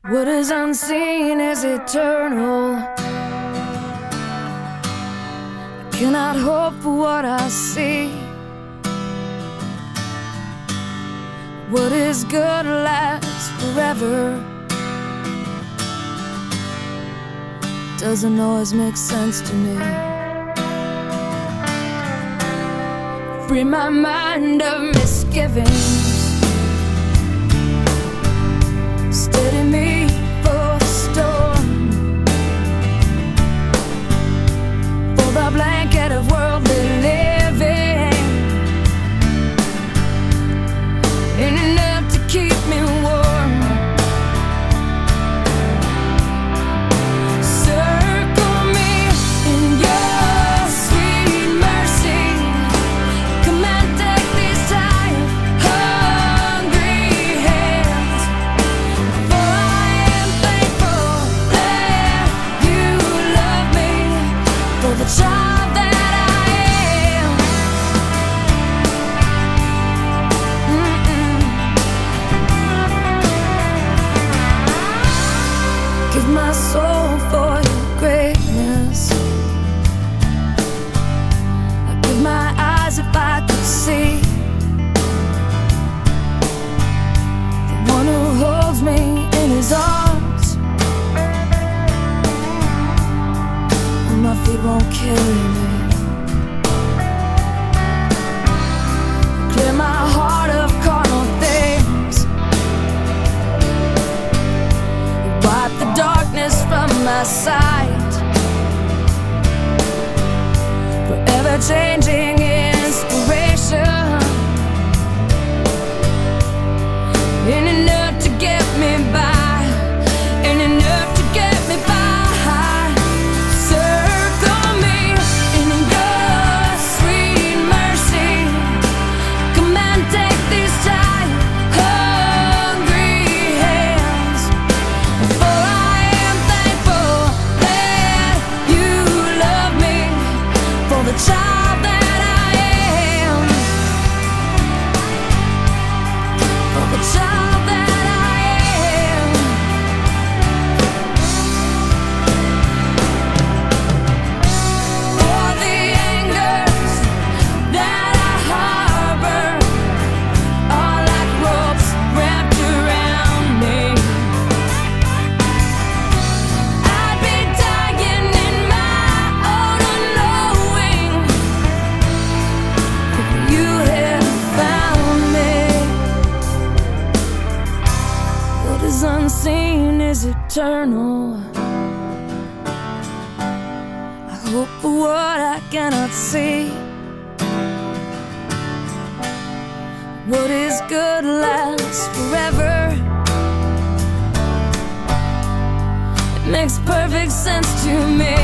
What is unseen is eternal. I cannot hope for what I see. What is good lasts forever. Doesn't always make sense to me. Free my mind of misgivings. Steady me for the storm. For the blanket of worldly living ain't enough to keep me warm. Circle me in your sweet mercy. Come and take these tired, hungry hands. For I am thankful that you love me, for the child that I am. Give my soul for your greatness. I'd give my eyes if I could see the one who holds me in his arms, and my feet won't carry me. Clear my heart of carnal things. Wipe the darkness from my sight. Forever changing inspiration ain't enough to get me by. Ain't enough to get me by. Circle me in your sweet mercy. Come and take these tired, hungry hands. For I am thankful that you love me, for the child that I am. For the child that I am. For the angers that I harbor are like ropes wrapped around me. I'd be dying in my own unknowing if you had found me. What is unseen is eternal. I hope for what I cannot see. What is good lasts forever. It makes perfect sense to me.